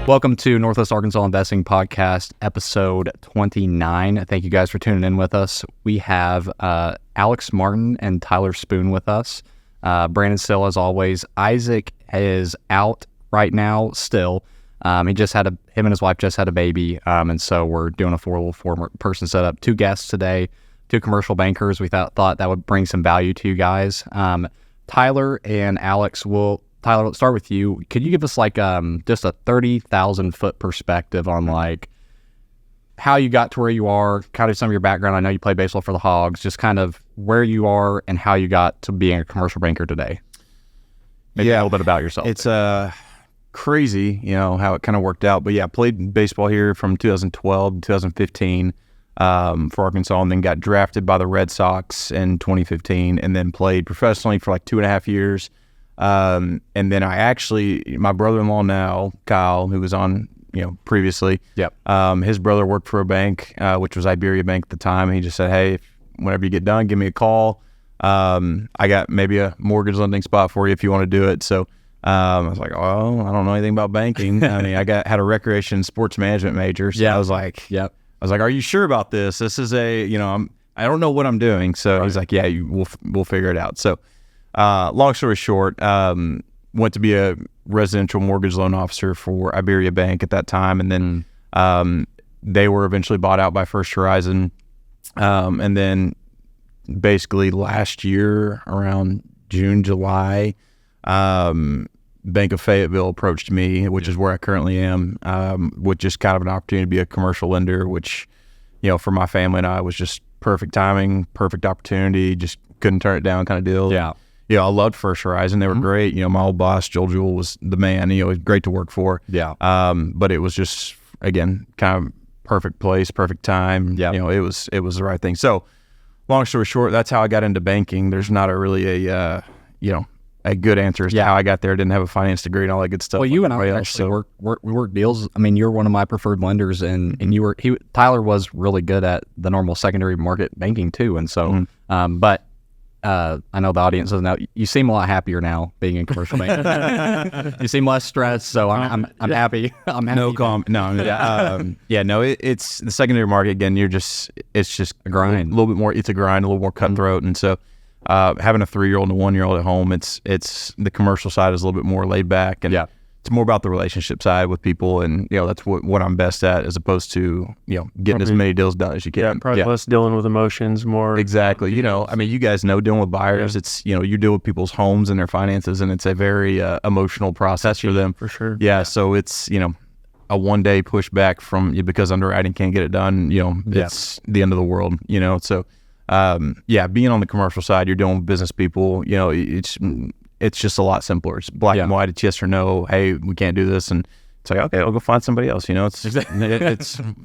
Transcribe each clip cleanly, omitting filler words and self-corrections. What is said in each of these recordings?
Welcome to Northwest Arkansas Investing Podcast, episode 29. Thank you guys for tuning in with us. We have Alex Martin and Tyler Spoon with us. Brandon still, as always. Isaac is out right now still. Him and his wife just had a baby, and so we're doing a four-person setup. 2 guests today, 2 commercial bankers. We thought that would bring some value to you guys. Tyler and Alex Tyler, let's start with you. Could you give us just a 30,000 foot perspective on how you got to where you are, kind of some of your background? I know you played baseball for the Hogs, just kind of where you are and how you got to being a commercial banker today. Maybe a little bit about yourself. It's crazy, how it kind of worked out. But yeah, I played baseball here from 2012 to 2015 for Arkansas, and then got drafted by the Red Sox in 2015, and then played professionally for 2.5 years. And then my brother-in-law now, Kyle, who was on, previously. Yep. His brother worked for a bank, which was Iberia Bank at the time. And he just said, hey, whenever you get done, give me a call. I got maybe a mortgage lending spot for you if you want to do it. So, I was like, oh, I don't know anything about banking. I mean, had a recreation sports management major. So I was like, yep. Are you sure about this? This is I don't know what I'm doing. So Right. He's like, yeah, we'll figure it out. So, long story short, went to be a residential mortgage loan officer for Iberia Bank at that time. And then, they were eventually bought out by First Horizon. And then basically last year around June, July, Bank of Fayetteville approached me, which is where I currently am, with just kind of an opportunity to be a commercial lender, which, for my family and I was just perfect timing, perfect opportunity, just couldn't turn it down kind of deal. Yeah. I loved First Horizon. They were great. My old boss, Joel Jewell, was the man. It was great to work for. Yeah. But it was just, again, kind of perfect place, perfect time. Yeah. It was the right thing. So long story short, that's how I got into banking. There's not a good answer as to how I got there. I didn't have a finance degree and all that good stuff. Well, you and I actually work deals. I mean, you're one of my preferred lenders, and Tyler was really good at the normal secondary market banking too. And so, but I know the audience doesn't know. You seem a lot happier now being in commercial banking. You seem less stressed, so I'm happy. I'm happy. It's the secondary market again. It's just a grind, a little bit more. It's a grind, a little more cutthroat, and so. Having a 3-year-old and a 1-year-old at home, it's the commercial side is a little bit more laid back, and it's more about the relationship side with people, and that's what I'm best at, as opposed to getting as many deals done as you can. Yeah, probably less dealing with emotions, more exactly. I mean, you guys know dealing with buyers. It's you deal with people's homes and their finances, and it's a very emotional process for them. For sure. Yeah, so it's a one-day pushback from because underwriting can't get it done. It's the end of the world. So. Being on the commercial side, you're dealing with business people, it's just a lot simpler. It's black and white. It's yes or no. Hey, we can't do this. And it's like, okay, I'll go find somebody else. It's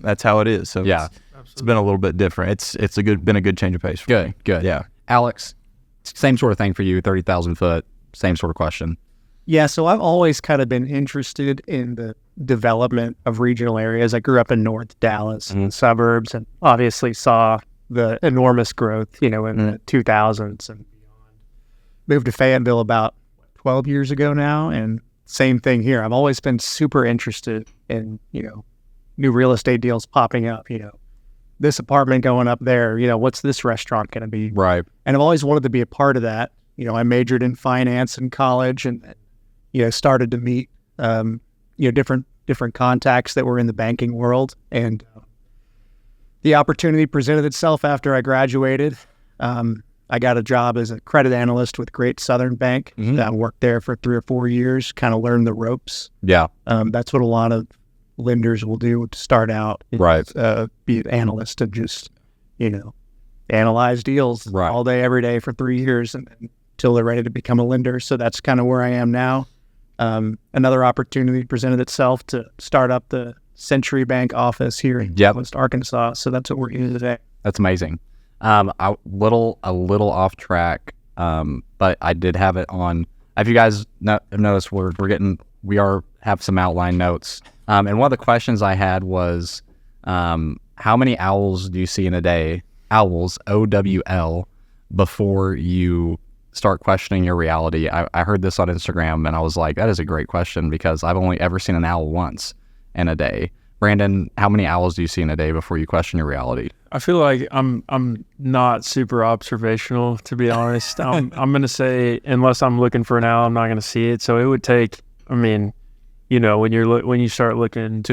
that's how it is. So it's been a little bit different. It's been a good change of pace. For me. Good. Yeah. Alex, same sort of thing for you, 30,000 foot, same sort of question. Yeah. So I've always kind of been interested in the development of regional areas. I grew up in North Dallas and suburbs, and obviously saw the enormous growth, in the 2000s and beyond. Moved to Fayetteville about 12 years ago now, and same thing here. I've always been super interested in, new real estate deals popping up, this apartment going up there, what's this restaurant going to be? Right. And I've always wanted to be a part of that. I majored in finance in college, and, started to meet, different contacts that were in the banking world, and the opportunity presented itself after I graduated. I got a job as a credit analyst with Great Southern Bank. I worked there for 3 or 4 years, kind of learned the ropes. Yeah. That's what a lot of lenders will do to start out. Right. Be an analyst and just, analyze deals all day, every day for 3 years until they're ready to become a lender. So that's kind of where I am now. Another opportunity presented itself to start up the Century Bank office here in West Arkansas. So that's what we're here today. That's amazing. A little off track, but I did have it on. If you guys have noticed, we have some outline notes. And one of the questions I had was, how many owls do you see in a day? Owls, OWL, before you start questioning your reality. I heard this on Instagram, and I was like, that is a great question, because I've only ever seen an owl once. in a day. Brandon, how many owls do you see in a day before you question your reality? I feel like I'm not super observational, to be honest. I'm gonna say unless I'm looking for an owl, I'm not gonna see it. So it would take. I mean, when you start looking at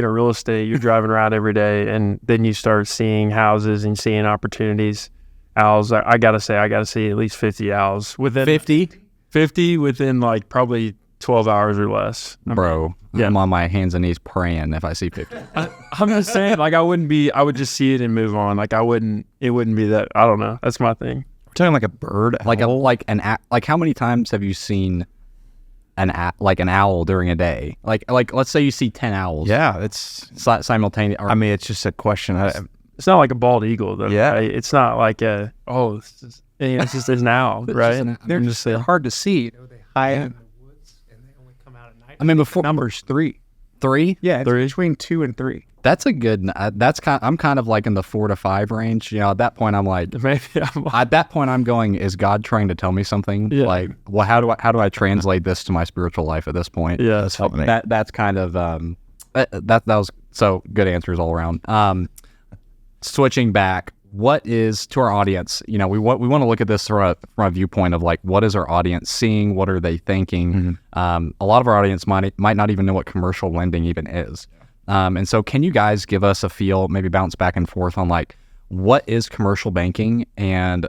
real estate, you're driving around every day, and then you start seeing houses and seeing opportunities. Owls, I gotta see at least 50 owls within 50 within like probably 12 hours or less. Bro, yeah. I'm on my hands and knees praying if I see 50. I'm just saying, like, I would just see it and move on. Like, it wouldn't be that, I don't know. That's my thing. We're talking like a bird, Like owl? like how many times have you seen an owl during a day? Like let's say you see 10 owls. Yeah, it's Simultaneous. I mean, it's just a question. It's not like a bald eagle, though. Yeah. Right? It's not like it's just an owl, right? They're hard to see. They hide in the woods and they only come out at night. I mean, before Number's 3. 3? Yeah, it's between 2 and 3. That's a good. I'm kind of like in the 4 to 5 range. At that point, I'm like, Maybe at that point, I'm going, is God trying to tell me something? Yeah. Like, well, how do I translate this to my spiritual life at this point? Yeah, That's funny. That's kind of that was so good answers all around. Switching back, what is to our audience? We want to look at this from a viewpoint of like, what is our audience seeing? What are they thinking? A lot of our audience might not even know what commercial lending even is. And so can you guys give us a feel, maybe bounce back and forth on like, what is commercial banking and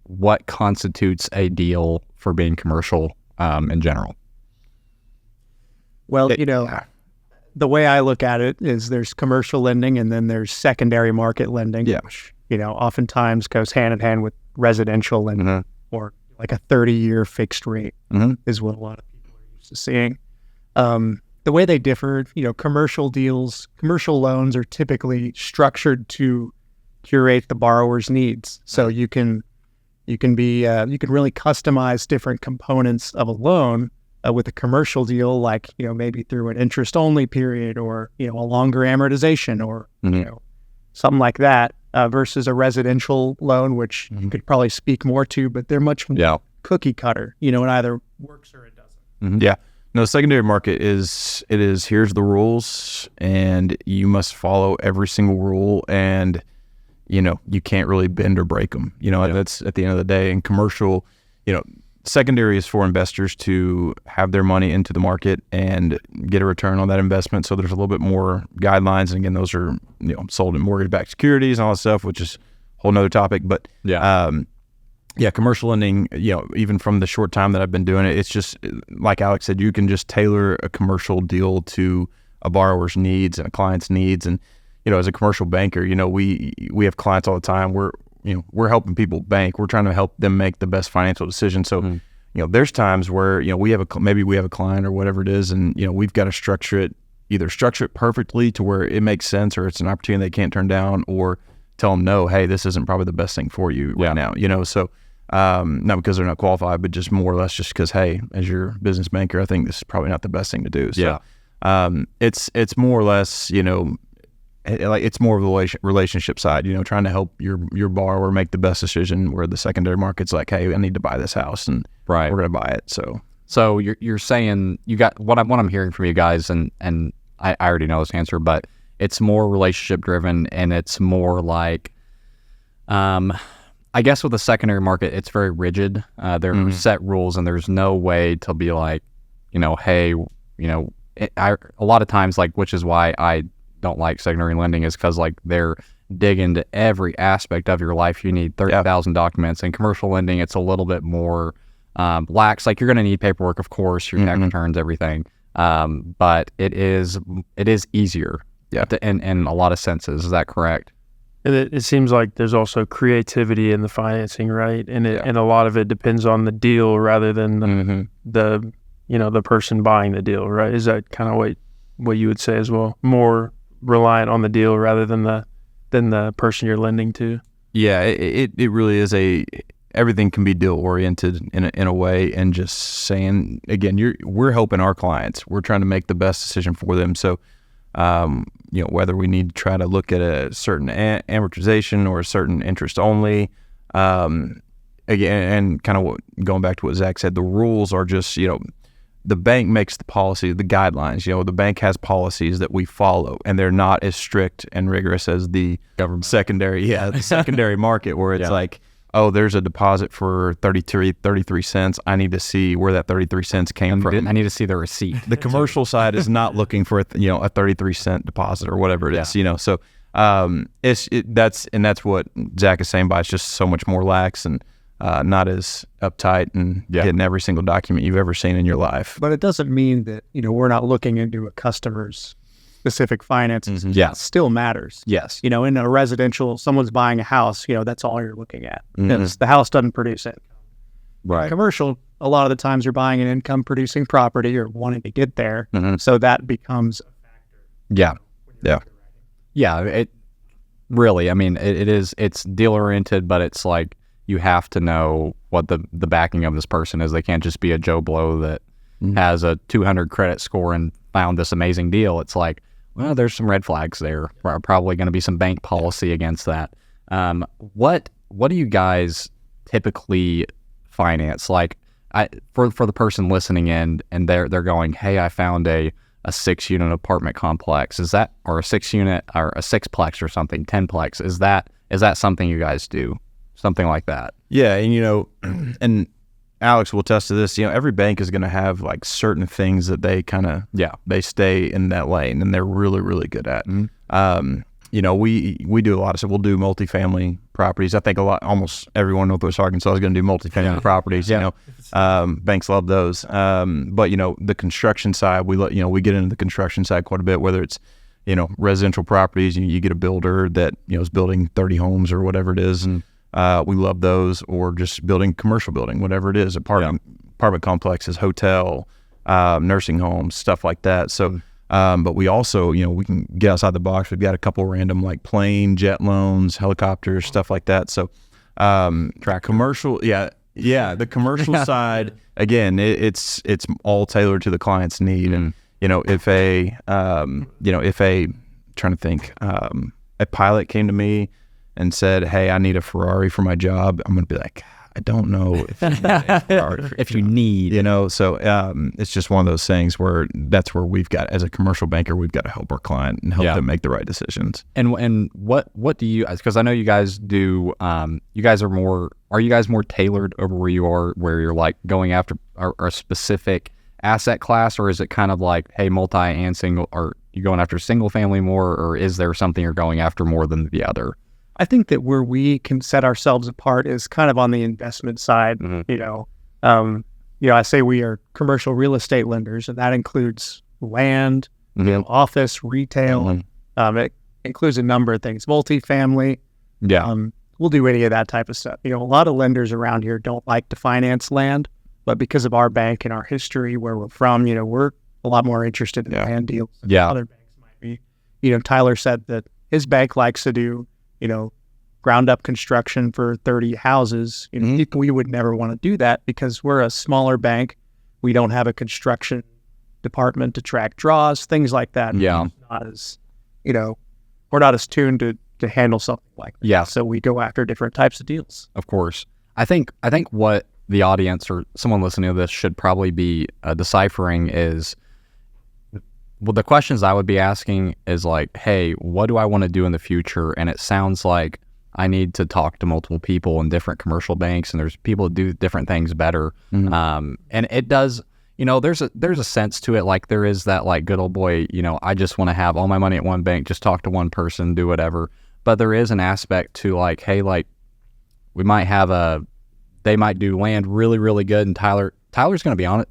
what constitutes a deal for being commercial in general? Well, the way I look at it is there's commercial lending and then there's secondary market lending, which, oftentimes goes hand in hand with residential lending or like a 30-year fixed rate is what a lot of people are used to seeing. The way they differ, commercial loans are typically structured to curate the borrower's needs. So you can really customize different components of a loan with a commercial deal, like, maybe through an interest only period or, a longer amortization or, something like that, versus a residential loan, which you could probably speak more to, but they're much more cookie cutter, it either works or it doesn't. Yeah. No, secondary market here's the rules and you must follow every single rule and, you can't really bend or break them. That's at the end of the day. And commercial, secondary is for investors to have their money into the market and get a return on that investment. So there's a little bit more guidelines. And again, those are, sold in mortgage-backed securities and all that stuff, which is a whole nother topic. But commercial lending, even from the short time that I've been doing it, it's just like Alex said, you can just tailor a commercial deal to a borrower's needs and a client's needs. And, as a commercial banker, we have clients all the time. We're helping people bank. We're trying to help them make the best financial decision. So, there's times where, maybe we have a client or whatever it is, and, we've got to structure it perfectly to where it makes sense or it's an opportunity they can't turn down, or tell them, no, hey, this isn't probably the best thing for you right now, so not because they're not qualified, but just more or less just because, hey, as your business banker, I think this is probably not the best thing to do. So it's more or less, it's more of the relationship side, trying to help your borrower make the best decision, where the secondary market's like, hey, I need to buy this house and we're going to buy it. So you're saying you got what I'm hearing from you guys, and I already know this answer, but it's more relationship driven, and it's more like, I guess with the secondary market, it's very rigid. There are set rules, and there's no way to be like, hey, a lot of times, like, which is why I don't like secondary lending, is because like they're digging into every aspect of your life. You need 30,000 documents. In commercial lending, it's a little bit more lax. Like, you're going to need paperwork, of course, your tax returns, everything. But it is easier. In a lot of senses. Is that correct? And it seems like there's also creativity in the financing, right? And and a lot of it depends on the deal rather than the person buying the deal, right? Is that kind of what you would say as well? More reliant on the deal rather than the person you're lending to. Yeah, it really is everything can be deal oriented in a way, and just saying, again, we're helping our clients. We're trying to make the best decision for them. So, whether we need to try to look at a certain amortization or a certain interest only, again, and kind of going back to what Zach said, the rules are just, the bank makes the policy, the guidelines. The bank has policies that we follow, and they're not as strict and rigorous as the Government. the secondary market, where it's like, oh, there's a deposit for 33 cents. I need to see where that 33 cents came from. I need to see the receipt. The commercial side is not looking for a 33-cent deposit or whatever it is. So that's what Zach is saying by it's just so much more lax and not as uptight and getting every single document you've ever seen in your life. But it doesn't mean that, we're not looking into a customer's specific finances. Yeah. It still matters. Yes. In a residential, someone's buying a house, that's all you're looking at. Mm-hmm. Because the house doesn't produce it. Right. Commercial, a lot of the times you're buying an income producing property or wanting to get there. So that becomes a factor. Yeah. Yeah. Yeah. It really, it's deal oriented, but it's like you have to know what the backing of this person is. They can't just be a Joe Blow that has a 200 credit score and found this amazing deal. It's like, well, there's some red flags there. Probably going to be some bank policy against that. What do you guys typically finance? Like, for the person listening in, and they're going, hey, I found a 6-unit apartment complex. Is that, or a 6-unit or a 6-plex or something, 10-plex? Is that something you guys do? Something like that? Yeah, and and Alex will attest to this. Every bank is going to have like certain things that they kind of they stay in that lane, and they're really, really good at. We do a lot of stuff. We'll do multifamily properties. I think almost everyone in Northwest Arkansas is going to do multifamily properties. Banks love those. But the construction side, we get into the construction side quite a bit. Whether it's residential properties, you get a builder that is building 30 homes or whatever it is, and we love those, or just commercial building, whatever it is, apartment complexes, hotel, nursing homes, stuff like that. So, but we also, we can get outside the box. We've got a couple random like plane, jet loans, helicopters, stuff like that. So, commercial, the commercial side, again, it's all tailored to the client's need. And, if a pilot came to me and said, hey, I need a Ferrari for my job, I'm going to be like, I don't know if you need a Ferrari for if you need. So it's just one of those things where that's where we've got, as a commercial banker, we've got to help our client and help them make the right decisions. And what do you, because I know you guys do, are you guys more tailored over where you are, where you're like going after a specific asset class, or is it kind of like, hey, multi and single, or you going after single family more, or is there something you're going after more than the other? I think that where we can set ourselves apart is kind of on the investment side. I say we are commercial real estate lenders, and that includes land, office, retail. It includes a number of things, multifamily. We'll do any of that type of stuff. A lot of lenders around here don't like to finance land, but because of our bank and our history, where we're from, we're a lot more interested in land deals than other banks might be. Tyler said that his bank likes to do ground up construction for 30 houses. We would never want to do that because we're a smaller bank. We don't have a construction department to track draws, things like that. Yeah. We're not as tuned to handle something like that. Yeah. So we go after different types of deals. Of course. I think what the audience or someone listening to this should probably be deciphering is, well, the questions I would be asking is like, hey, what do I want to do in the future? And it sounds like I need to talk to multiple people in different commercial banks, and there's people that do different things better. And it does, there's a sense to it. Like there is that like good old boy, I just want to have all my money at one bank, just talk to one person, do whatever. But there is an aspect to like, hey, like we might have they might do land really, really good. And Tyler's going to be honest.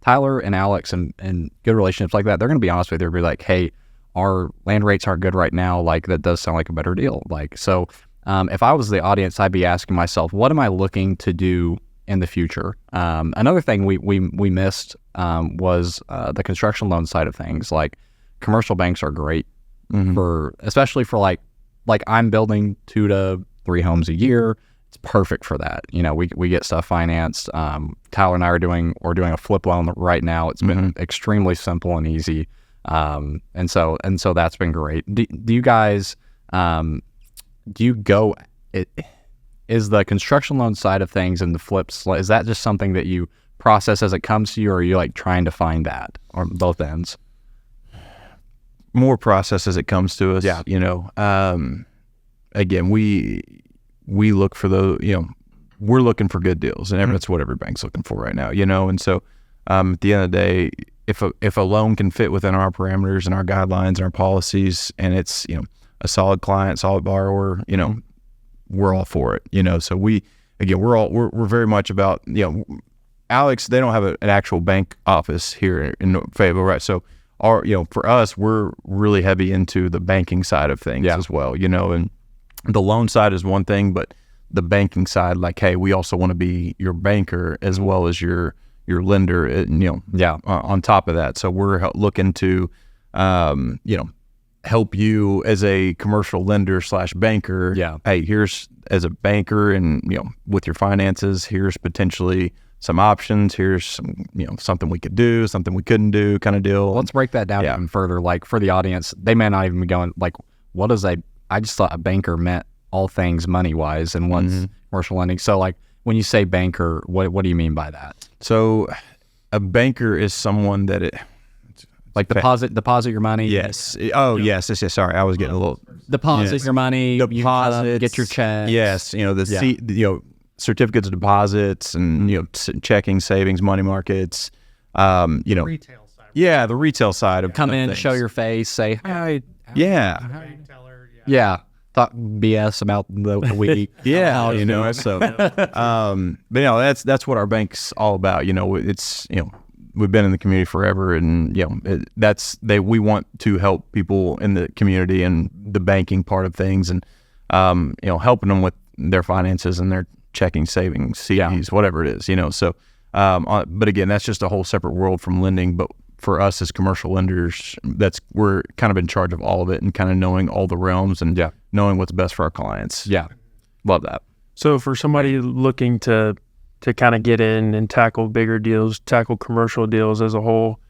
Tyler and Alex and good relationships like that, they're going to be honest with you. They'll be like, hey, our land rates aren't good right now. Like that does sound like a better deal. Like, so if I was the audience, I'd be asking myself, what am I looking to do in the future? Another thing we missed was the construction loan side of things. Like commercial banks are great especially for like I'm building 2 to 3 homes a year. It's perfect for that. We get stuff financed. Tyler and I are doing a flip loan right now. It's been extremely simple and easy. And so that's been great. Do you guys, is the construction loan side of things and the flips, is that just something that you process as it comes to you, or are you like trying to find that on both ends? More process as it comes to us. Yeah. Again, we look for we're looking for good deals, and that's what every bank's looking for right now, and so at the end of the day, if a loan can fit within our parameters and our guidelines and our policies, and it's a solid client, solid borrower, we're all for it, so we're very much about, Alex, they don't have an actual bank office here in Fayetteville, right? So for us, we're really heavy into the banking side of things as well, and the loan side is one thing, but the banking side, like, hey, we also want to be your banker as well as your lender, on top of that. So we're looking to, help you as a commercial lender / banker. Yeah. Hey, here's as a banker and, with your finances, here's potentially some options. Here's some, something we could do, something we couldn't do kind of deal. Let's break that down even further. Like for the audience, they may not even be going like, what is I just thought a banker meant all things money wise and what's commercial lending. So like when you say banker, what do you mean by that? So a banker is someone that deposit your money. Yes. Oh, yes. Sorry, I was getting a little deposit your money. Deposit, get your check. Yes. Certificates of deposits and checking, savings, money markets. Retail side. Yeah, the retail side of Come in, things. show your face, say hi. Yeah. Bank teller. Yeah. Talk BS about the week. Yeah. So, but that's what our bank's all about. It's we've been in the community forever, and we want to help people in the community and the banking part of things, and helping them with their finances and their checking, savings, CDs, whatever it is. So, but again, that's just a whole separate world from lending. But for us as commercial lenders, we're kind of in charge of all of it and kind of knowing all the realms and knowing what's best for our clients. Yeah, love that. So for somebody looking to kind of get in and tackle bigger deals, tackle commercial deals as a whole,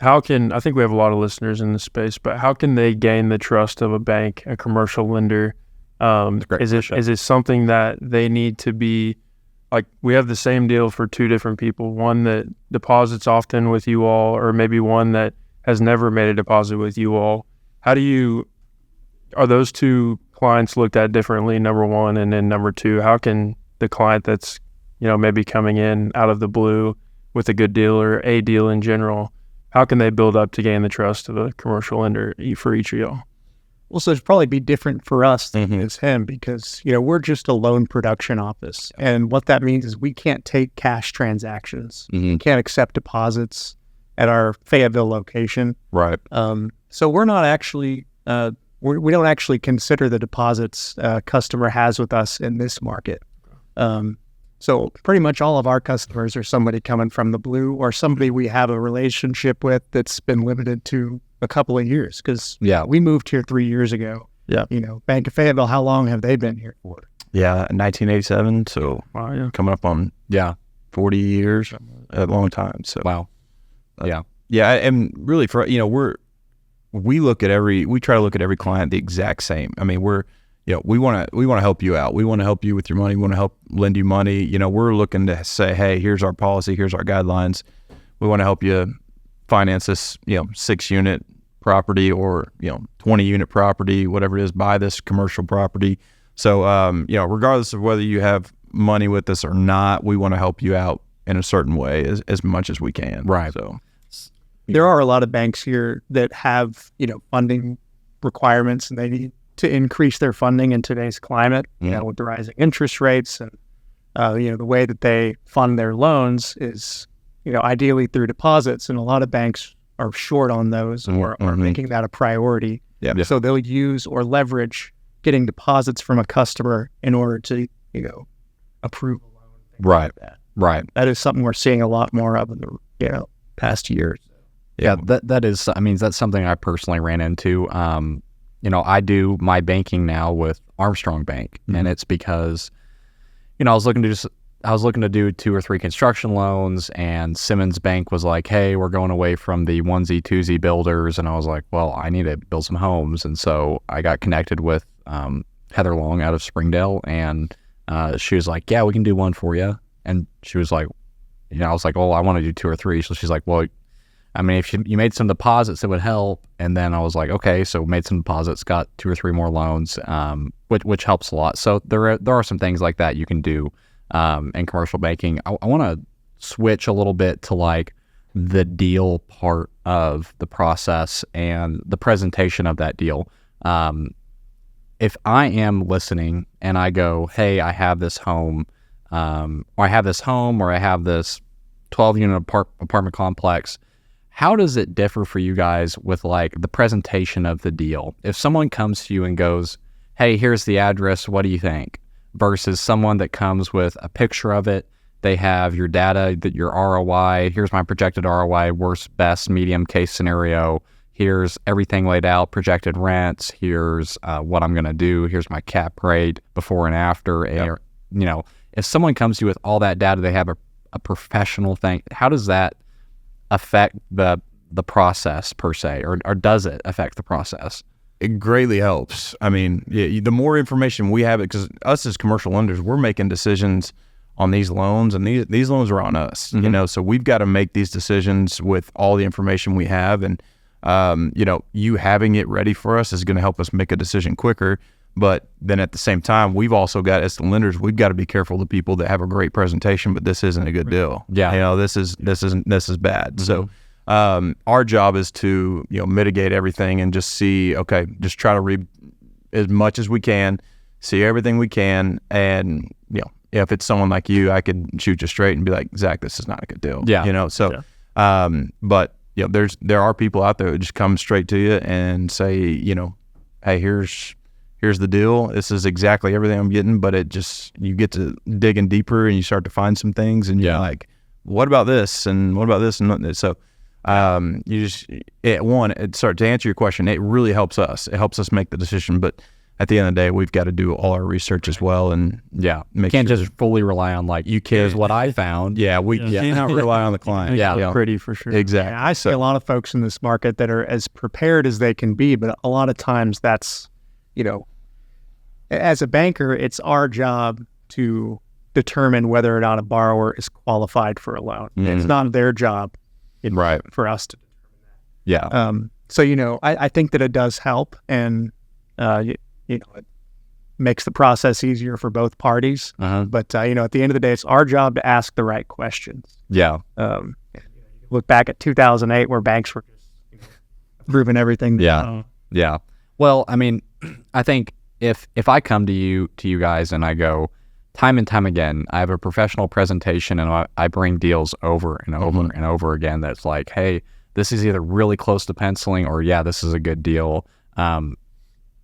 I think we have a lot of listeners in this space, but how can they gain the trust of a bank, a commercial lender? Is it something that they need to be, like, we have the same deal for two different people, one that deposits often with you all, or maybe one that has never made a deposit with you all. Are those two clients looked at differently, number one, and then number two, how can the client that's maybe coming in out of the blue with a good deal or a deal in general, how can they build up to gain the trust of a commercial lender for each of y'all? Well, so it'd probably be different for us than it is him because, we're just a loan production office. And what that means is we can't take cash transactions. We can't accept deposits at our Fayetteville location. Right. So we're not actually, we don't actually consider the deposits a customer has with us in this market. So pretty much all of our customers are somebody coming from the blue or somebody we have a relationship with that's been limited to a couple of years because we moved here 3 years ago. Yeah. Bank of Fayetteville, how long have they been here for? Yeah, 1987. So coming up on 40 years, a long time. So wow. Yeah, and really for we try to look at every client the exact same. I mean, we want to help you out. We want to help you with your money. We want to help lend you money. We're looking to say, hey, here's our policy, here's our guidelines. We want to help you finance this, 6-unit property or 20-unit property, whatever it is. Buy this commercial property. So regardless of whether you have money with us or not, we want to help you out in a certain way as much as we can. Right. So there are a lot of banks here that have funding requirements, and they need to increase their funding in today's climate, with the rising interest rates and, the way that they fund their loans is, ideally through deposits. And a lot of banks are short on those or are making that a priority. Yeah. So they'll use or leverage getting deposits from a customer in order to, approve a loan. Right. Like that. Right. That is something we're seeing a lot more of in the, past years. Yeah. That's something I personally ran into. I do my banking now with Armstrong Bank, and it's because, I was looking to do 2 or 3 construction loans, and Simmons Bank was like, hey, we're going away from the onesie twosie builders. And I was like, well, I need to build some homes. And so I got connected with Heather Long out of Springdale, and she was like, yeah, we can do one for you. And she was like, I was like, oh, I want to do 2 or 3. So she's like, well, I mean, if you made some deposits, it would help. And then I was like, okay, so made some deposits, got 2 or 3 more loans, which helps a lot. So there are some things like that you can do in commercial banking. I want to switch a little bit to like the deal part of the process and the presentation of that deal. If I am listening and I go, hey, I have this home, or I have this 12-unit apartment complex, how does it differ for you guys with like the presentation of the deal? If someone comes to you and goes, hey, here's the address, what do you think? Versus someone that comes with a picture of it, they have your data, your ROI, here's my projected ROI, worst, best, medium case scenario, here's everything laid out, projected rents, here's what I'm going to do, here's my cap rate before and after. Yep. And, if someone comes to you with all that data, they have a professional thing, how does that affect the process per se, or does it affect the process? It greatly helps. I mean, the more information we have, because us as commercial lenders, we're making decisions on these loans, and these loans are on us, so we've got to make these decisions with all the information we have. And, you having it ready for us is going to help us make a decision quicker. But then at the same time, we've also got, as the lenders, we've got to be careful of the people that have a great presentation, but this isn't a good deal. Yeah. This is bad. Mm-hmm. So, our job is to, mitigate everything and just see, okay, just try to read as much as we can, see everything we can. And, if it's someone like you, I could shoot you straight and be like, Zach, this is not a good deal. Yeah. But there are people out there that just come straight to you and say, hey, here's the deal. This is exactly everything I'm getting, but you get to digging deeper and you start to find some things, and you're like, what about this? And what about this? And so, to answer your question, it really helps us. It helps us make the decision, but at the end of the day, we've got to do all our research as well. And can't just fully rely on like, here's what I found. We cannot rely on the client. Pretty for sure. Exactly. Yeah, I see a lot of folks in this market that are as prepared as they can be, but a lot of times that's, as a banker, it's our job to determine whether or not a borrower is qualified for a loan. Mm-hmm. It's not their job, for us to determine that. So I think that it does help, and it makes the process easier for both parties. Uh-huh. But at the end of the day, it's our job to ask the right questions. Yeah. Look back at 2008, where banks were just proving everything. Yeah. Yeah. Well, I mean, I think if I come to you guys and I go, time and time again, I have a professional presentation and I bring deals over and over and over again, that's like, hey, this is either really close to penciling or this is a good deal.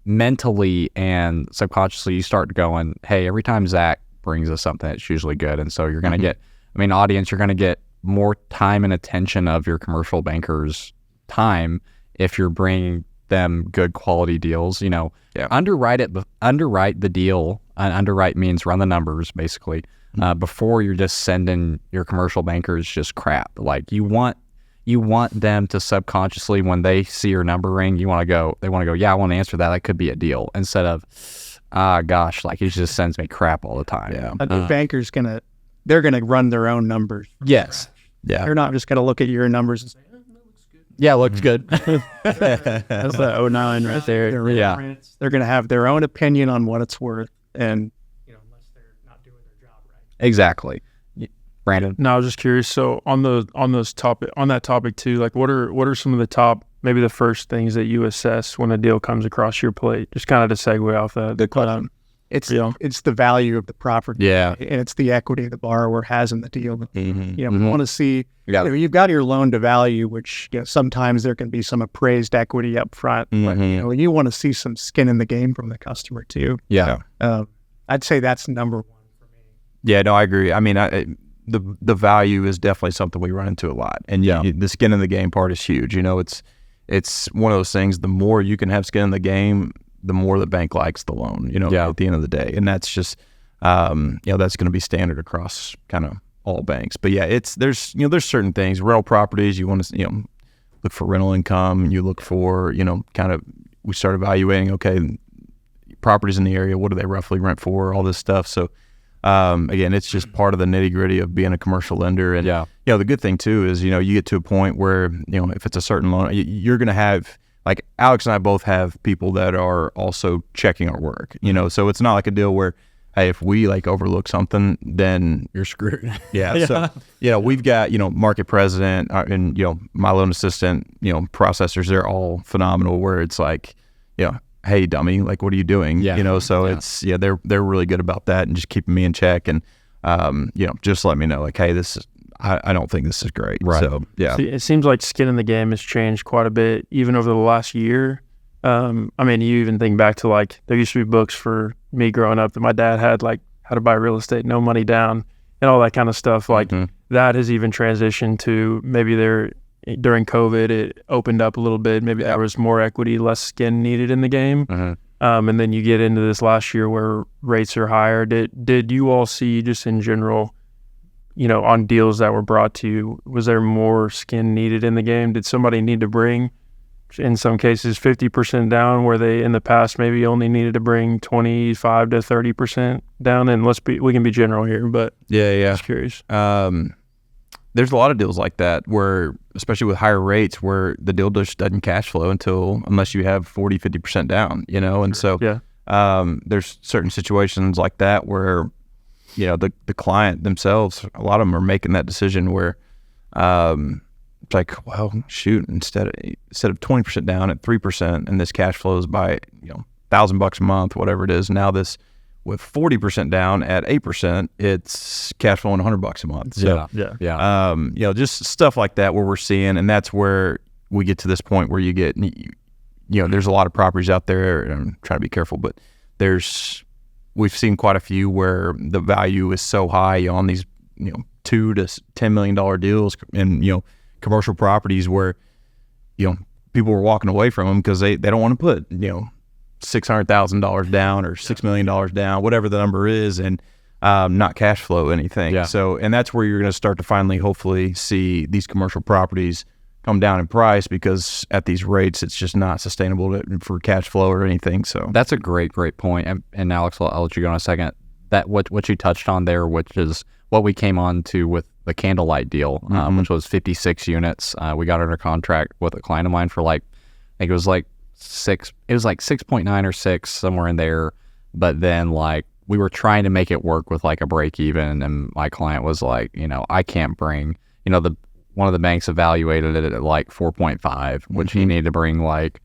Mentally and subconsciously, you start going, hey, every time Zach brings us something, it's usually good. And so you're going to get, audience, you're going to get more time and attention of your commercial bankers' time if you're bringing them good quality deals. Underwrite the deal. Underwrite means run the numbers, basically, before you're just sending your commercial bankers just crap. Like you want them to subconsciously, when they see your number ring, they want to go, yeah, I want to answer that. That could be a deal, instead of, gosh, like he just sends me crap all the time. Yeah. The banker's they're going to run their own numbers. Yes. Yeah. They're not just going to look at your numbers and say, that looks good. Yeah, looks good. That's the 09 right there. Yeah. They're going to have their own opinion on what it's worth, and unless they're not doing their job right. Exactly. Brandon? No, I was just curious. So on that topic too, like what are some of the top, maybe the first things that you assess when a deal comes across your plate? Just kind of to segue off that. Good question. It's the value of the property. Yeah. And it's the equity the borrower has in the deal. Mm-hmm. We want to see, you've got your loan to value, which sometimes there can be some appraised equity up front, but you want to see some skin in the game from the customer too. Yeah. I'd say that's number one for me. Yeah, no, I agree. I mean, the value is definitely something we run into a lot, and the skin in the game part is huge. It's one of those things. The more you can have skin in the game, the more the bank likes the loan. At the end of the day, and that's just that's going to be standard across kind of all banks. But there's certain things. Rental properties, you want to look for rental income. You look for we start evaluating properties in the area. What do they roughly rent for? All this stuff. So. again, it's just part of the nitty gritty of being a commercial lender. And the good thing too is you get to a point where if it's a certain loan, you're going to have, like Alex and I both have people that are also checking our work. So it's not like a deal where, hey, if we like overlook something, then you're screwed. So we've got market president and my loan assistant, processors. They're all phenomenal. Where it's like, hey, dummy, like what are you doing? It's they're really good about that and just keeping me in check and just let me know like, hey, this is, I don't think this is great. Right. So See, it seems like skin in the game has changed quite a bit, even over the last year. You even think back to like there used to be books for me growing up that my dad had, like how to buy real estate, no money down, and all that kind of stuff. Like that has even transitioned to maybe during COVID, it opened up a little bit. Maybe there was more equity, less skin needed in the game. And then you get into this last year where rates are higher. Did you all see just in general, on deals that were brought to you, was there more skin needed in the game? Did somebody need to bring, in some cases, 50% down where they in the past maybe only needed to bring 25 to 30% down? And we can be general here, but just curious. There's a lot of deals like that where, especially with higher rates, where the deal just doesn't cash flow unless you have 40, 50% down, and so there's certain situations like that where, the client themselves, a lot of them are making that decision where it's like, well, shoot, instead of 20% down at 3% and this cash flows by, $1,000 a month, whatever it is, now this with 40% down at 8%, it's cash flowing $100 a month. So, just stuff like that where we're seeing, and that's where we get to this point where you get, there's a lot of properties out there, and I'm trying to be careful, but we've seen quite a few where the value is so high on these, $2 to $10 million deals and, commercial properties where, people were walking away from them because they don't want to put, $600,000 down or $6 million down, whatever the number is, and not cash flow anything. So, and that's where you're going to start to finally, hopefully, see these commercial properties come down in price, because at these rates, it's just not sustainable for cash flow or anything. So that's a great point. And Alex, I'll let you go in a second. That what you touched on there, which is what we came on to with the Candlelight deal, which was 56 units. We got under contract with a client of mine for I think it was like 6.9 or 6, somewhere in there. But then we were trying to make it work with like a break even, and my client was like, I can't bring, one of the banks evaluated it at like 4.5, which he needed to bring like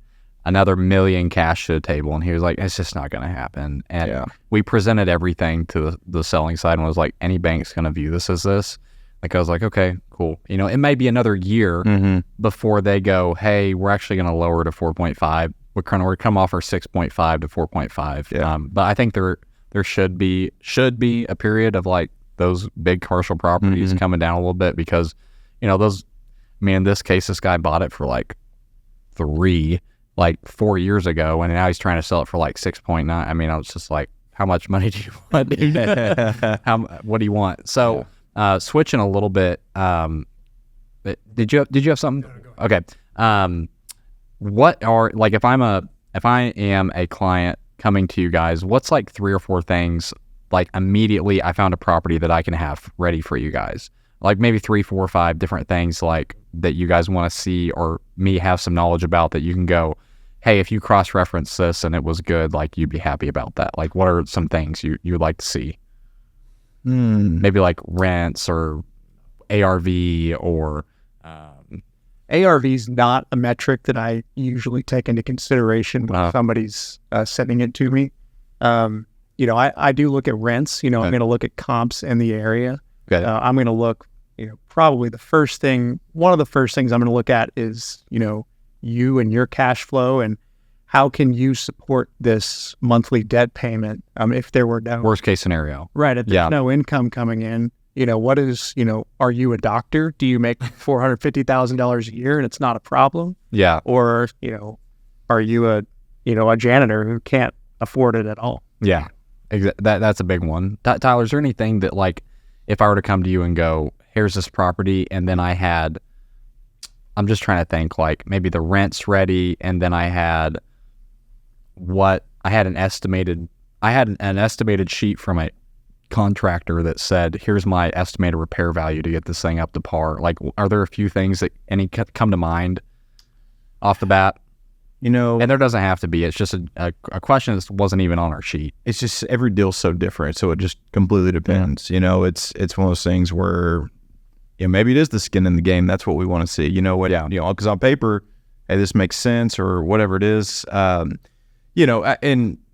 another $1 million cash to the table, and he was like, it's just not going to happen. And we presented everything to the selling side and was like, any bank's going to view this as this. Like I was like, okay, cool. It may be another year before they go, hey, we're actually going to lower to 4.5. We're going to come off our 6.5 to 4.5. But I think there should be a period of like those big commercial properties coming down a little bit, because in this case, this guy bought it for like 4 years ago, and now he's trying to sell it for like 6.9. I mean, I was just like, how much money do you want, dude? What do you want? So switching a little bit, did you have something? No, okay. What are, like, if I am a client coming to you guys, what's like 3 or 4 things, like immediately I found a property that I can have ready for you guys? Like maybe 3, 4, 5 different things like that you guys want to see or me have some knowledge about that you can go, hey, if you cross-reference this and it was good, like you'd be happy about that. Like what are some things you would like to see? Maybe like rents or ARV or... ARV is not a metric that I usually take into consideration when somebody's sending it to me. I do look at rents. I'm going to look at comps in the area. I'm going to look, probably one of the first things I'm going to look at is, you and your cash flow, and how can you support this monthly debt payment if there were no... Worst case scenario. Right. If there's no income coming in, what is, are you a doctor? Do you make $450,000 a year and it's not a problem? Yeah. Or, are you a janitor who can't afford it at all? Yeah. That's a big one. Tyler, is there anything that, like, if I were to come to you and go, here's this property, and then I'm just trying to think, like, maybe the rent's ready, and then I had an estimated sheet from a contractor that said, here's my estimated repair value to get this thing up to par? Like, are there a few things that come to mind off the bat? And there doesn't have to be. It's just a question that wasn't even on our sheet. It's just every deal's so different, so it just completely depends. It's one of those things where maybe it is the skin in the game. That's what we want to see. Because on paper, hey, this makes sense or whatever it is. In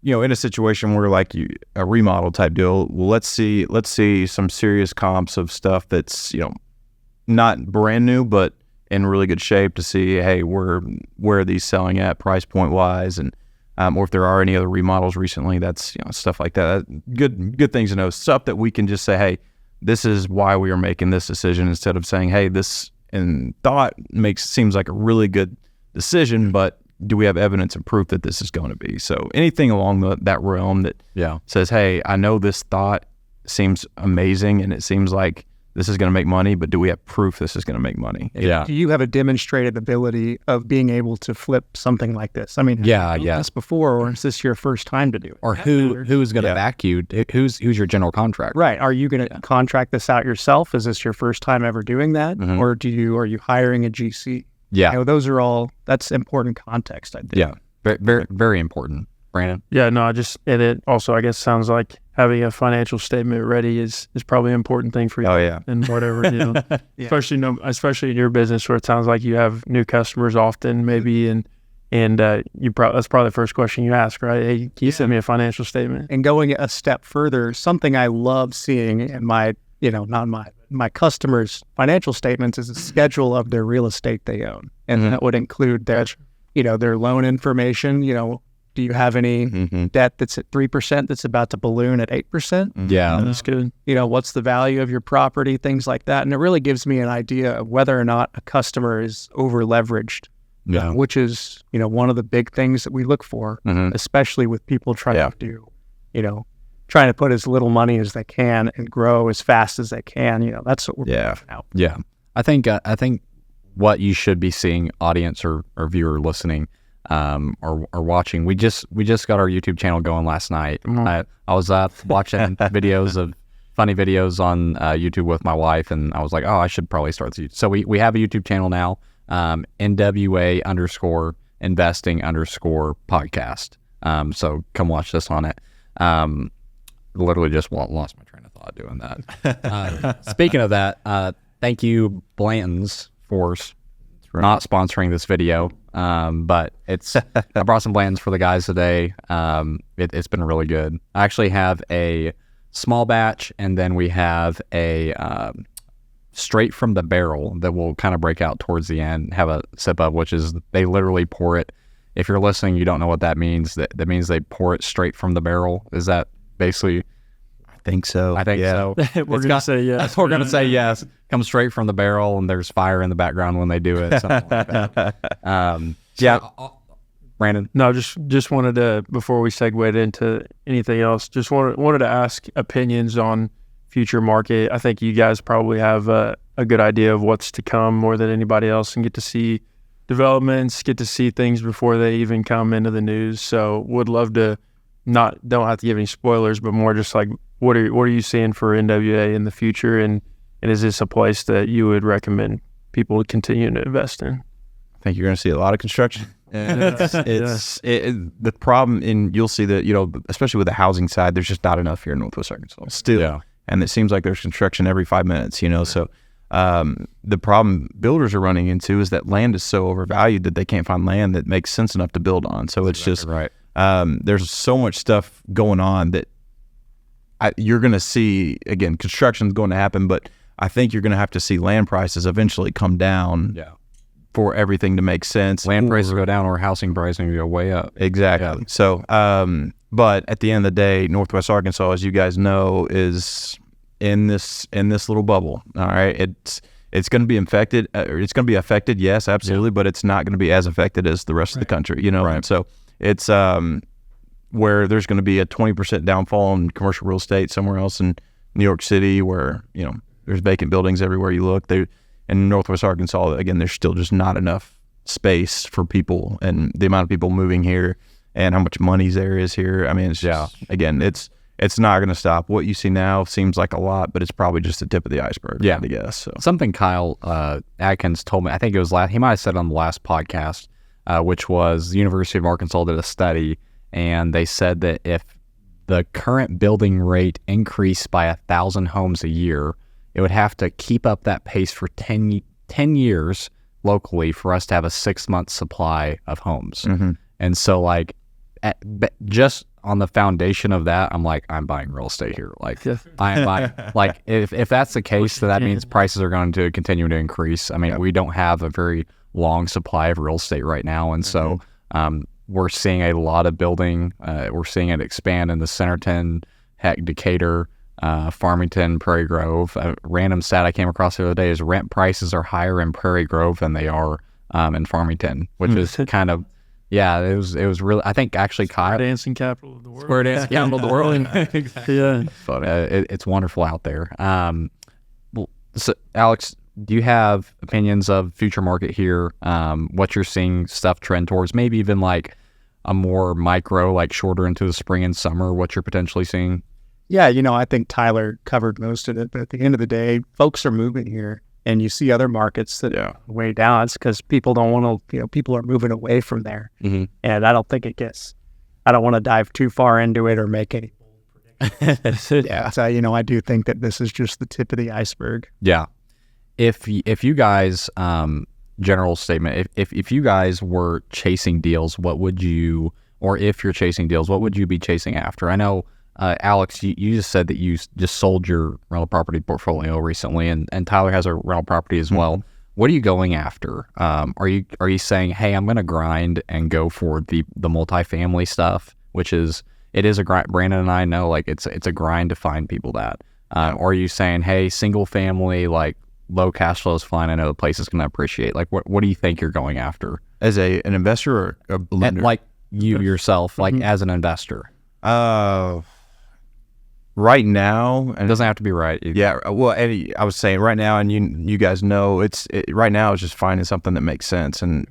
a situation where like a remodel type deal, well, let's see some serious comps of stuff that's not brand new, but in really good shape to see, hey, where are these selling at price point wise, and or if there are any other remodels recently. That's stuff like that. Good things to know. Stuff that we can just say, hey, this is why we are making this decision, instead of saying, hey, this in thought seems like a really good decision, but do we have evidence and proof that this is going to be? So anything along that realm that says, hey, I know this thought seems amazing and it seems like this is going to make money, but do we have proof this is going to make money? Yeah. Do you have a demonstrated ability of being able to flip something like this? I mean, have you done this before, or is this your first time to do it? Or who's going to back you? Who's your general contractor? Right. Are you going to contract this out yourself? Is this your first time ever doing that? Mm-hmm. Or are you hiring a GC? Yeah. That's important context, I think. Yeah. Very, very, very important. Brandon? Yeah, no, it also, I guess, sounds like having a financial statement ready is probably an important thing for you. Oh, yeah. And whatever, especially in your business where it sounds like you have new customers often, maybe, and that's probably the first question you ask, right? Hey, can you send me a financial statement? And going a step further, something I love seeing in my customers' financial statements is a schedule of their real estate they own. And that would include their loan information. Do you have any debt that's at 3% that's about to balloon at 8%? Yeah. That's good. What's the value of your property, things like that. And it really gives me an idea of whether or not a customer is over leveraged, which is, one of the big things that we look for, especially with people trying to do, trying to put as little money as they can and grow as fast as they can. That's what we're looking out. Yeah. I think what you should be seeing, audience or viewer listening, or watching. We just got our YouTube channel going last night. I was watching funny videos on YouTube with my wife, and I was like, oh, I should probably start this. So we have a YouTube channel now, NWA_investing_podcast. So come watch this on it. Literally just lost my train of thought doing that. Speaking of that, thank you, Blanton's, for not sponsoring this video. But I brought some Blanton's for the guys today. It's been really good. I actually have a small batch, and then we have a straight from the barrel that will kind of break out towards the end, have a sip of, which is they literally pour it. If you're listening, you don't know what that means. That means they pour it straight from the barrel. Is that basically? I think so. So. We're going to say yes. We're going to say yes. Comes straight from the barrel, and there's fire in the background when they do it. Something like that. Brandon? No, just wanted to, before we segued into anything else, just wanted to ask opinions on future market. I think you guys probably have a good idea of what's to come more than anybody else, and get to see developments, get to see things before they even come into the news. So would love to don't have to give any spoilers, but more just like, what are you seeing for NWA in the future, and is this a place that you would recommend people continue to invest in? I think you're going to see a lot of construction. The problem, and you'll see that, especially with the housing side, there's just not enough here in Northwest Arkansas still. And it seems like there's construction every 5 minutes, so the problem builders are running into is that land is so overvalued that they can't find land that makes sense enough to build on. So it's just right. There's so much stuff going on that you're going to see. Again, construction's going to happen, but I think you're going to have to see land prices eventually come down for everything to make sense. Land prices go down, or housing prices go way up. Exactly. Yeah. So, but at the end of the day, Northwest Arkansas, as you guys know, is in this little bubble. All right, it's going to be affected. It's going to be affected, yes, absolutely, but it's not going to be as affected as the rest of the country. Right. And so it's where there's going to be a 20% downfall in commercial real estate somewhere else in New York City, where there's vacant buildings everywhere you look. In Northwest Arkansas, again, there's still just not enough space for people, and the amount of people moving here and how much money there is here. I mean, it's just, again, it's it's not going to stop. What you see now seems like a lot, but it's probably just the tip of the iceberg. Yeah. I guess. So. Something Kyle Atkins told me, I think it was he might have said it on the last podcast, which was the University of Arkansas did a study, and they said that if the current building rate increased by 1,000 homes a year, it would have to keep up that pace for 10 years locally for us to have a 6-month supply of homes. Mm-hmm. And so like just on the foundation of that, I'm like, I'm buying real estate here. Like I am buying, like if that's the case, then that means prices are going to continue to increase. I mean, we don't have a very long supply of real estate right now. And so we're seeing a lot of building. We're seeing it expand in the Centerton, Decatur, Farmington, Prairie Grove. A random stat I came across the other day is rent prices are higher in Prairie Grove than they are in Farmington, which is kind of, it was really, I think actually Kyle. Dancing capital of the world. Square dancing capital of the world. Exactly. Yeah. But it's wonderful out there. So Alex, do you have opinions of future market here? What you're seeing stuff trend towards, maybe even like a more micro, like shorter into the spring and summer, what you're potentially seeing? Yeah, I think Tyler covered most of it, but at the end of the day, folks are moving here, and you see other markets that are way down. It's because people don't want to, people are moving away from there. Mm-hmm. And I don't think I don't want to dive too far into it or make any bold predictions. So, I do think that this is just the tip of the iceberg. Yeah. If you guys, general statement, if you guys were chasing deals, what would you, or if you're chasing deals, what would you be chasing after? I know, Alex, you just said that you just sold your rental property portfolio recently, and Tyler has a rental property as well. What are you going after? Are you saying, hey, I'm going to grind and go for the multifamily stuff, which is a grind. Brandon and I know like it's a grind to find people that. Or are you saying, hey, single family, like low cash flow is fine. I know the place is going to appreciate. Like what do you think you're going after as an investor or a lender? Like you yourself, like as an investor. Right now, It doesn't have to be right either. Yeah, well, Eddie, I was saying right now, and you guys know, right now is just finding something that makes sense, and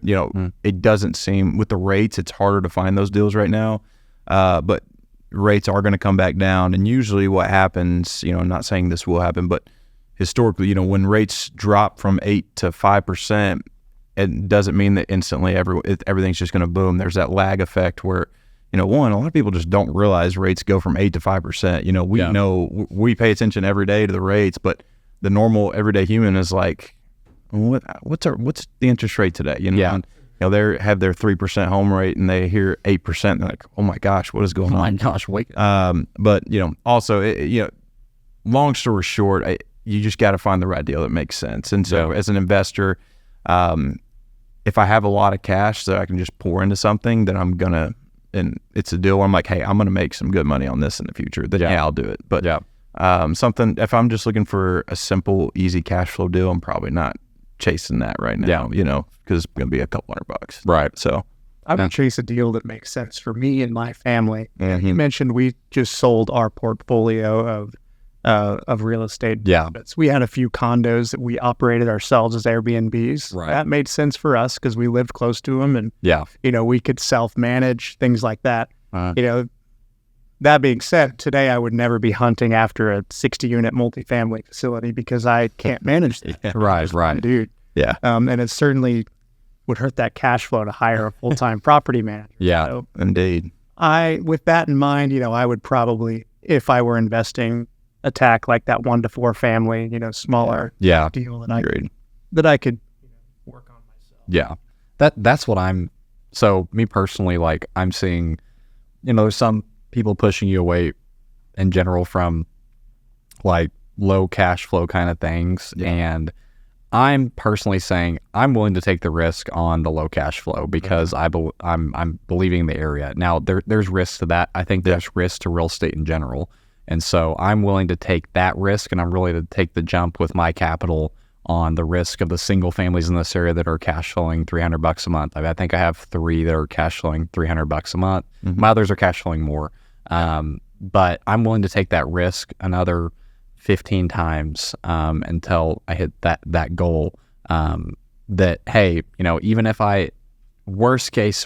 it doesn't seem with the rates, it's harder to find those deals right now, but rates are going to come back down, and usually what happens, I'm not saying this will happen, but historically, when rates drop from 8 to 5%, it doesn't mean that instantly everything's just going to boom. There's that lag effect where. A lot of people just don't realize rates go from 8 to 5%. We know we pay attention every day to the rates, but the normal everyday human is like, what's the interest rate today? They have their 3% home rate and they hear 8%. They're like, oh my gosh, what is going on? Oh my gosh, wait. But also, long story short, you just got to find the right deal that makes sense. And so, as an investor, if I have a lot of cash that I can just pour into something, then I'm gonna. And it's a deal where I'm like, hey, I'm going to make some good money on this in the future. Then I'll do it. But something, if I'm just looking for a simple, easy cash flow deal, I'm probably not chasing that right now, because it's going to be a couple $100. Right. So I would chase a deal that makes sense for me and my family. Mm-hmm. You mentioned we just sold our portfolio of real estate. Yeah. We had a few condos that we operated ourselves as Airbnbs. Right. That made sense for us because we lived close to them and, we could self-manage, things like that. That being said, today I would never be hunting after a 60-unit multifamily facility because I can't manage that. Right. Dude. Yeah. And it certainly would hurt that cash flow to hire a full-time property manager. Yeah, So indeed. with that in mind, I would probably, if I were investing, attack like that 1 to 4 family, smaller deal that I could work on myself. Yeah. That's what so me personally, like I'm seeing, there's some people pushing you away in general from like low cash flow kind of things. Yeah. And I'm personally saying I'm willing to take the risk on the low cash flow because I'm believing in the area. Now there's risks to that. I think there's risks to real estate in general. And so I'm willing to take that risk, and I'm willing to take the jump with my capital on the risk of the single families in this area that are cash flowing $300 a month. I think I have 3 that are cash flowing $300 a month. Mm-hmm. My others are cash flowing more. But I'm willing to take that risk another 15 times until I hit that goal. That, hey, even if worst case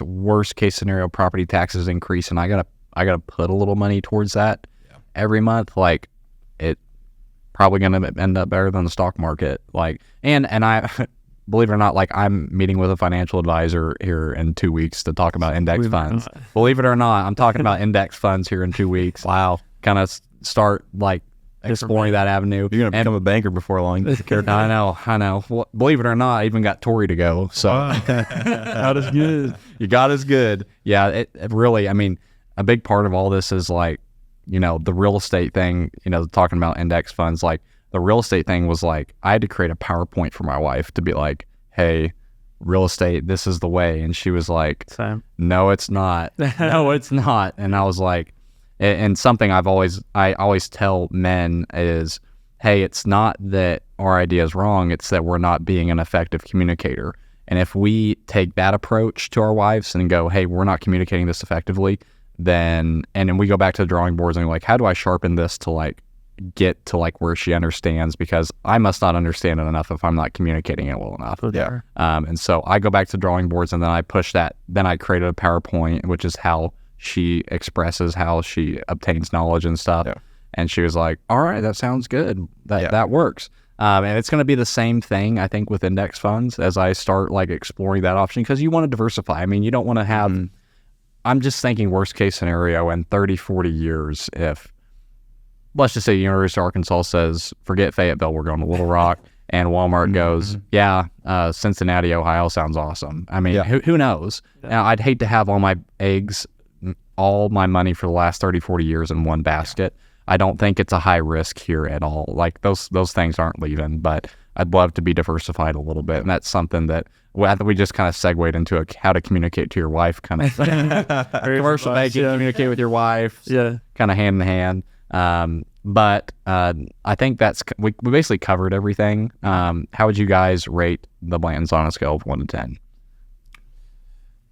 scenario, property taxes increase and I gotta put a little money towards that. every month, like it probably going to end up better than the stock market. Like, and I, believe it or not, like I'm meeting with a financial advisor here in 2 weeks to talk about index funds. Believe it or not, I'm talking about index funds here in 2 weeks. Wow. Kind of start like exploring that avenue. You're going to become a banker before long. I know. Well, believe it or not, I even got Tory to go. So Not as good. you got as good. Yeah, it really, I mean, a big part of all this is like, you know, the real estate thing, you know, talking about index funds, like the real estate thing was like, I had to create a PowerPoint for my wife to be like, hey, real estate, this is the way. And she was like, Same. no, it's not. No, it's not. And I was like, and something I always tell men is, hey, it's not that our idea is wrong. It's that we're not being an effective communicator. And if we take that approach to our wives and go, hey, we're not communicating this effectively, then we go back to the drawing boards and like, how do I sharpen this to like get to like where she understands, because I must not understand it enough if I'm not communicating it well enough. Yeah. And so I go back to drawing boards and then I push that. Then I created a PowerPoint, which is how she expresses how she obtains knowledge and stuff. Yeah. And she was like, all right, that sounds good. That works. And it's going to be the same thing, I think, with index funds as I start like exploring that option, because you want to diversify. I mean, you don't want to have, I'm just thinking worst case scenario in 30, 40 years, if let's just say University of Arkansas says, forget Fayetteville, we're going to Little Rock, and Walmart goes, Cincinnati, Ohio sounds awesome. I mean, who knows? Now, I'd hate to have all my eggs, all my money for the last 30, 40 years in one basket. I don't think it's a high risk here at all. Like those things aren't leaving, but I'd love to be diversified a little bit. And that's something that we just kind of segued into how to communicate to your wife, kind of commercial banking, communicate with your wife, kind of hand in hand. But I think we basically covered everything. How would you guys rate the Blantons on a scale of 1 to 10?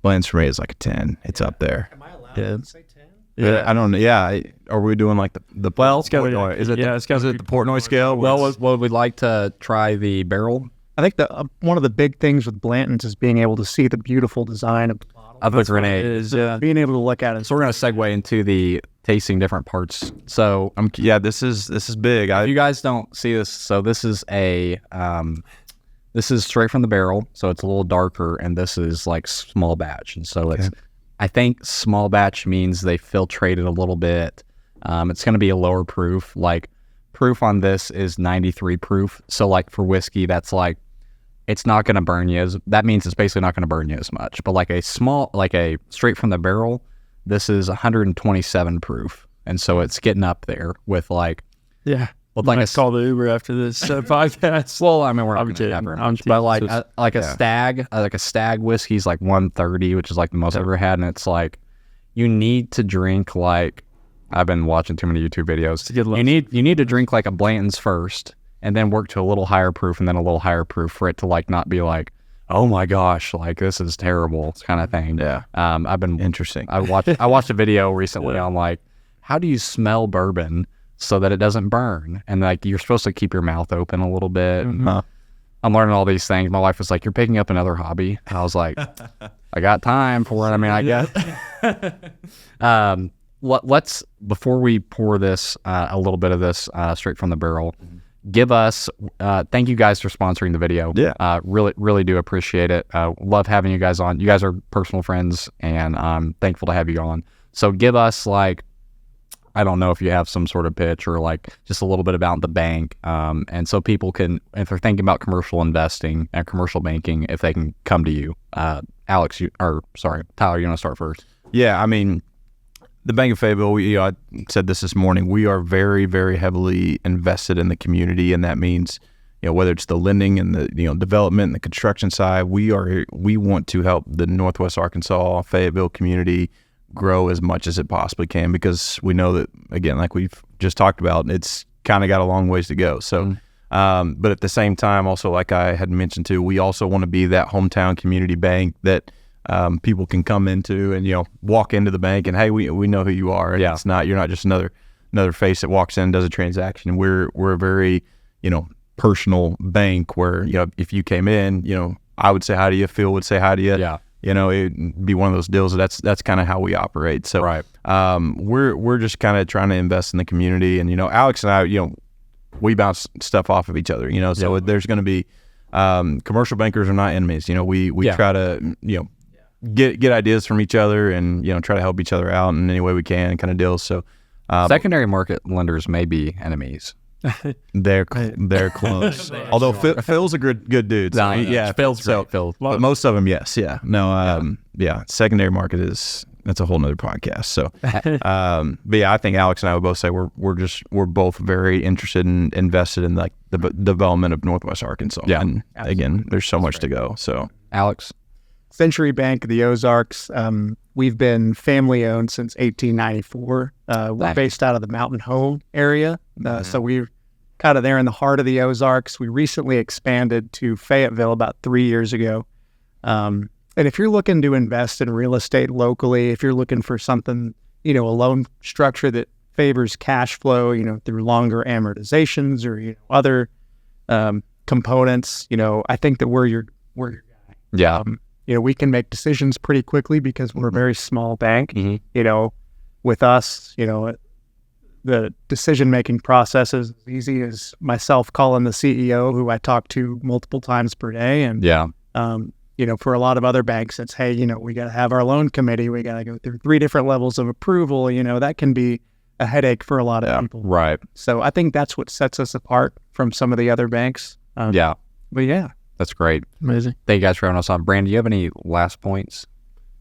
Bland's rate is like a 10. It's up there. Am I allowed to say 10? Yeah. I don't know. Yeah. Are we doing like the Portnoy? Is it the Portnoy scale? Well, we'd like to try the barrel. I think one of the big things with Blantons is being able to see the beautiful design of the bottle. Of the grenade. Being able to look at it. So we're going to segue into the tasting different parts. So this is big. If you guys don't see this, so this is this is straight from the barrel, so it's a little darker, and this is like small batch. And so I think small batch means they filtrate it a little bit. It's going to be a lower proof. Like proof on this is 93 proof. So like for whiskey, that's like, it's not going to burn you. That means it's basically not going to burn you as much. But like a straight from the barrel, this is 127 proof. And so it's getting up there with like, call the Uber after this podcast. Well, I mean, we're not I'm going to have very kidding. much, but like a stag whiskey is like 130, which is like the most I've ever had. And it's like, you need to drink like, I've been watching too many YouTube videos. You need to drink like a Blanton's first, and then work to a little higher proof, and then a little higher proof for it to like not be like, oh my gosh, like this is terrible kind of thing. Yeah. I've been interesting. I watched a video recently on like, how do you smell bourbon so that it doesn't burn? And like, you're supposed to keep your mouth open a little bit. Mm-hmm. I'm learning all these things. My wife was like, you're picking up another hobby. And I was like, I got time for it. I mean, I guess. Let's, before we pour this, a little bit of this straight from the barrel, give us, thank you guys for sponsoring the video. Yeah. Really, really do appreciate it. Love having you guys on. You guys are personal friends, and I'm thankful to have you on. So give us like, I don't know if you have some sort of pitch or like just a little bit about the bank. And so people can, if they're thinking about commercial investing and commercial banking, if they can come to you. Tyler, you want to start first? Yeah. I mean, the Bank of Fayetteville, I said this morning, we are very, very heavily invested in the community. And that means, whether it's the lending and the, development and the construction side, we want to help the Northwest Arkansas, Fayetteville community grow as much as it possibly can, because we know that, again, like we've just talked about, it's kind of got a long ways to go. So, but at the same time, also, like I had mentioned too, we also want to be that hometown community bank that people can come into and, walk into the bank and, hey, we know who you are. And it's not, you're not just another face that walks in and does a transaction. We're a very, personal bank where, if you came in, I would say hi to you, Phil would say hi to you. Yeah. it'd be one of those deals. That's kind of how we operate. So Right. we're just kind of trying to invest in the community, and Alex and I, we bounce stuff off of each other. So there's going to be commercial bankers are not enemies. We try to get ideas from each other, and try to help each other out in any way we can, kind of deals. So Secondary market lenders may be enemies. they're close. Although Phil's a good dude. So Phil's so, great. Phil. but most of them, yes, yeah, no, secondary market that's a whole nother podcast. So, but yeah, I think Alex and I would both say we're both very interested and invested in like the development of Northwest Arkansas. Yeah, and again, there's so much to go. So, Alex. Century Bank of the Ozarks. We've been family owned since 1894. We're based out of the Mountain Home area. So we're kind of there in the heart of the Ozarks. We recently expanded to Fayetteville about 3 years ago. And if you're looking to invest in real estate locally, if you're looking for something, a loan structure that favors cash flow, through longer amortizations or, other components, I think that we're your guy. Yeah. We can make decisions pretty quickly because we're a very small bank. With us, the decision-making process is as easy as myself calling the CEO, who I talk to multiple times per day. And, for a lot of other banks, it's, hey, we got to have our loan committee. We got to go through 3 different levels of approval. That can be a headache for a lot of people. Right. So I think that's what sets us apart from some of the other banks. But yeah. That's great. Amazing. Thank you guys for having us on. Brandon, do you have any last points?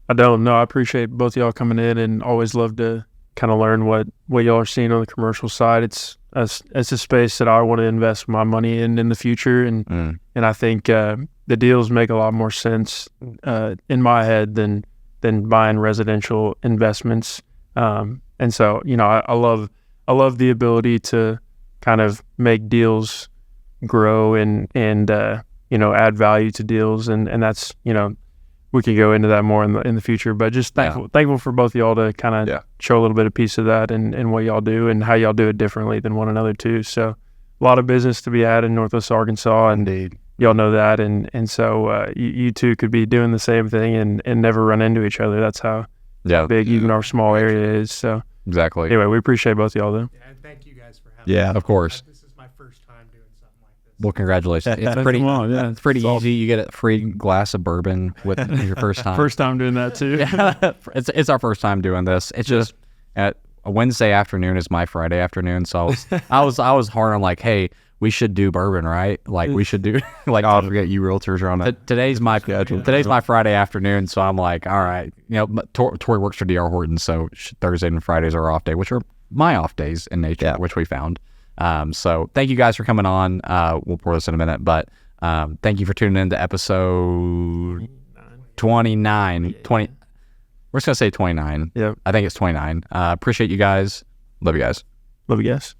I don't know. I appreciate both of y'all coming in, and always love to kind of learn what y'all are seeing on the commercial side. It's a space that I want to invest my money in the future, and I think the deals make a lot more sense in my head than buying residential investments. And so I love the ability to kind of make deals grow and add value to deals, and that's we can go into that more in the future. But just thankful for both of y'all to kind of show a little bit of piece of that and what y'all do and how y'all do it differently than one another too. So a lot of business to be had in Northwest Arkansas, and Indeed. Y'all know that, and so you two could be doing the same thing and never run into each other. That's how big even our small area is. So Exactly. anyway, we appreciate both of y'all though. Yeah, and thank you guys for having me. yeah, Of course. This is my first time doing something like this. Well, congratulations. It's pretty. It's pretty easy. You get a free glass of bourbon with your first time. First time doing that too. It's our first time doing this. It's just at a Wednesday afternoon is my Friday afternoon, so I was hard on like, hey, we should do bourbon, right? Like we should do like. I'll forget you realtors are on that. Today's my Friday afternoon, so I'm like, all right, Tori works for DR Horton, so Thursday and Fridays are our off day, which are my off days in nature, which we found. So thank you guys for coming on. We'll pour this in a minute, but thank you for tuning in to episode 29. 20. We're just gonna say 29. Yep. I think it's 29. Appreciate you guys. Love you guys. Love you guys.